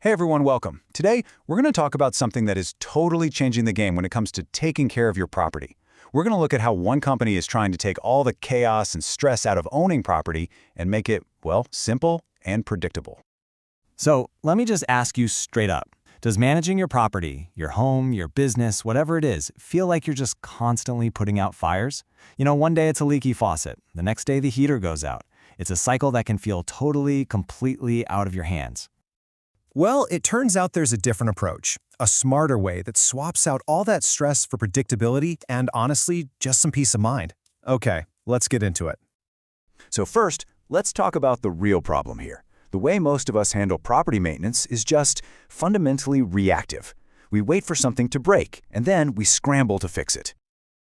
Hey everyone, welcome. Today, we're going to talk about something that is totally changing the game when it comes to taking care of your property. We're going to look at how one company is trying to take all the chaos and stress out of owning property and make it, well, simple and predictable. So let me just ask you straight up. Does managing your property, your home, your business, whatever it is, feel like you're just constantly putting out fires? One day it's a leaky faucet. The next day the heater goes out. It's a cycle that can feel totally, completely out of your hands. Well, it turns out there's a different approach, a smarter way that swaps out all that stress for predictability and, honestly, just some peace of mind. Okay, let's get into it. So first, let's talk about the real problem here. The way most of us handle property maintenance is just fundamentally reactive. We wait for something to break, and then we scramble to fix it.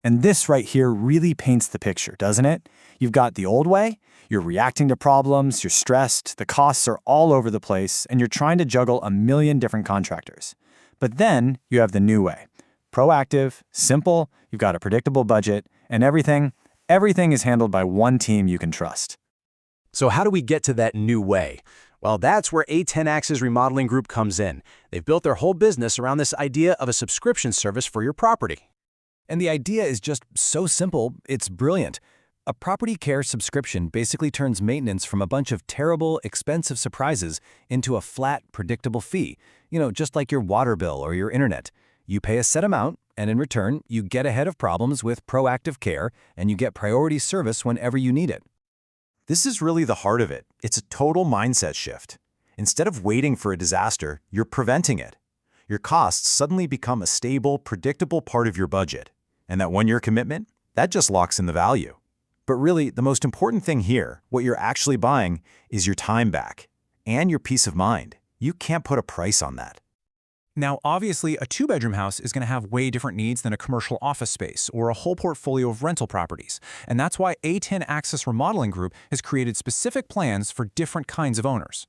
And this right here really paints the picture, doesn't it? You've got the old way, you're reacting to problems, you're stressed, the costs are all over the place, and you're trying to juggle a million different contractors. But then you have the new way. Proactive, simple, you've got a predictable budget, and everything is handled by one team you can trust. So how do we get to that new way? Well, that's where A10 Axes Remodeling Group comes in. They've built their whole business around this idea of a subscription service for your property. And the idea is just so simple, it's brilliant. A property care subscription basically turns maintenance from a bunch of terrible, expensive surprises into a flat, predictable fee. Just like your water bill or your internet. You pay a set amount, and in return, you get ahead of problems with proactive care, and you get priority service whenever you need it. This is really the heart of it. It's a total mindset shift. Instead of waiting for a disaster, you're preventing it. Your costs suddenly become a stable, predictable part of your budget. And that one-year commitment, that just locks in the value. But really, the most important thing here, what you're actually buying, is your time back and your peace of mind. You can't put a price on that. Now, obviously, a two-bedroom house is going to have way different needs than a commercial office space or a whole portfolio of rental properties. And that's why A10 Axes Remodeling Group has created specific plans for different kinds of owners.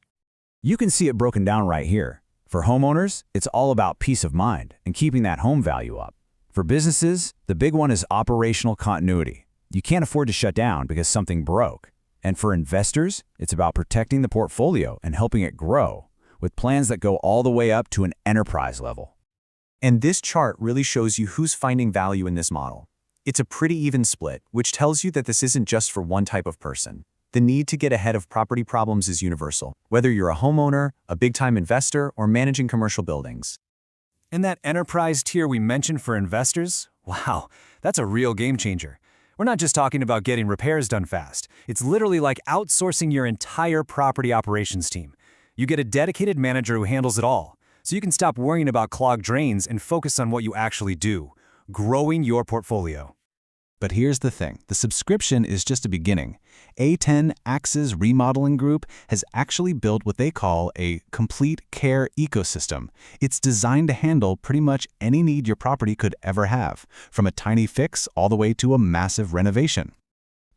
You can see it broken down right here. For homeowners, it's all about peace of mind and keeping that home value up. For businesses, the big one is operational continuity. You can't afford to shut down because something broke. And for investors, it's about protecting the portfolio and helping it grow, with plans that go all the way up to an enterprise level. And this chart really shows you who's finding value in this model. It's a pretty even split, which tells you that this isn't just for one type of person. The need to get ahead of property problems is universal, whether you're a homeowner, a big-time investor, or managing commercial buildings. And that enterprise tier we mentioned for investors? Wow, that's a real game changer. We're not just talking about getting repairs done fast. It's literally like outsourcing your entire property operations team. You get a dedicated manager who handles it all, so you can stop worrying about clogged drains and focus on what you actually do, growing your portfolio. But here's the thing, the subscription is just a beginning. A10 Axes Remodeling Group has actually built what they call a complete care ecosystem. It's designed to handle pretty much any need your property could ever have, from a tiny fix all the way to a massive renovation.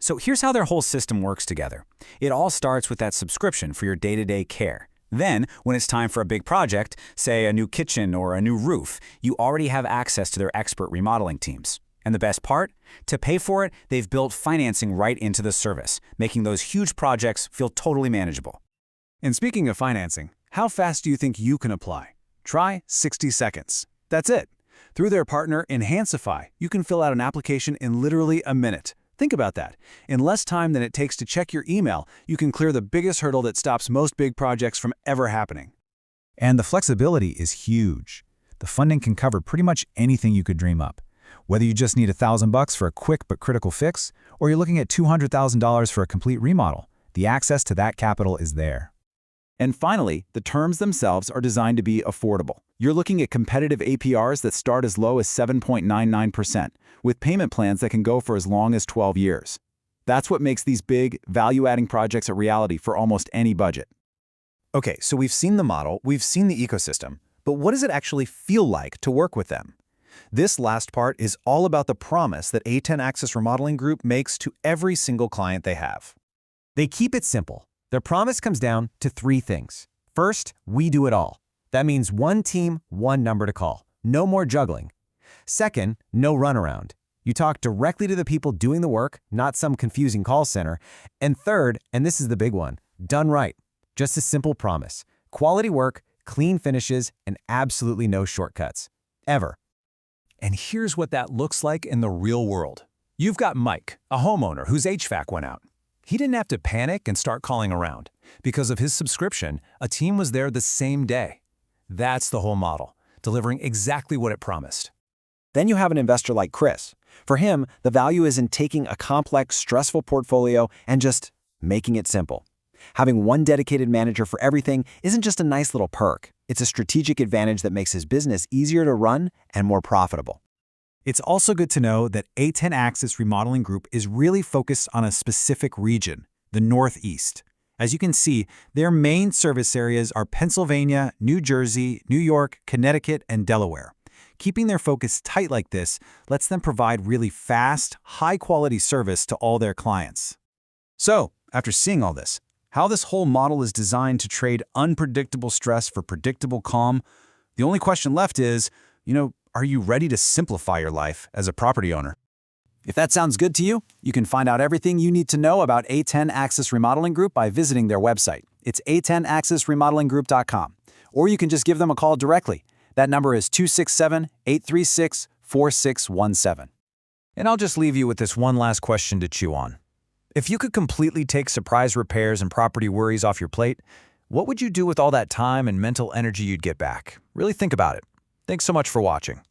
So here's how their whole system works together. It all starts with that subscription for your day-to-day care. Then, when it's time for a big project, say a new kitchen or a new roof, you already have access to their expert remodeling teams. And the best part? To pay for it, they've built financing right into the service, making those huge projects feel totally manageable. And speaking of financing, how fast do you think you can apply? Try 60 seconds. That's it. Through their partner, Enhancify, you can fill out an application in literally a minute. Think about that. In less time than it takes to check your email, you can clear the biggest hurdle that stops most big projects from ever happening. And the flexibility is huge. The funding can cover pretty much anything you could dream up. Whether you just need $1,000 for a quick but critical fix, or you're looking at $200,000 for a complete remodel, the access to that capital is there. And finally, the terms themselves are designed to be affordable. You're looking at competitive APRs that start as low as 7.99%, with payment plans that can go for as long as 12 years. That's what makes these big, value-adding projects a reality for almost any budget. Okay, so we've seen the model, we've seen the ecosystem, but what does it actually feel like to work with them? This last part is all about the promise that A10 Axes Remodeling Group makes to every single client they have. They keep it simple. Their promise comes down to three things. First, we do it all. That means one team, one number to call. No more juggling. Second, no runaround. You talk directly to the people doing the work, not some confusing call center. And third, and this is the big one, done right. Just a simple promise. Quality work, clean finishes, and absolutely no shortcuts. Ever. And here's what that looks like in the real world. You've got Mike, a homeowner whose HVAC went out. He didn't have to panic and start calling around. Because of his subscription, a team was there the same day. That's the whole model, delivering exactly what it promised. Then you have an investor like Chris. For him, the value is in taking a complex, stressful portfolio and just making it simple. Having one dedicated manager for everything isn't just a nice little perk. It's a strategic advantage that makes his business easier to run and more profitable. It's also good to know that A10 Axes Remodeling Group is really focused on a specific region, the Northeast. As you can see, their main service areas are Pennsylvania, New Jersey, New York, Connecticut, and Delaware. Keeping their focus tight like this lets them provide really fast, high-quality service to all their clients. So, after seeing all this, how this whole model is designed to trade unpredictable stress for predictable calm, the only question left is, are you ready to simplify your life as a property owner? If that sounds good to you, you can find out everything you need to know about A10 Axis Remodeling Group by visiting their website. It's a10axisremodelinggroup.com. Or you can just give them a call directly. That number is 267-836-4617. And I'll just leave you with this one last question to chew on. If you could completely take surprise repairs and property worries off your plate, what would you do with all that time and mental energy you'd get back? Really think about it. Thanks so much for watching.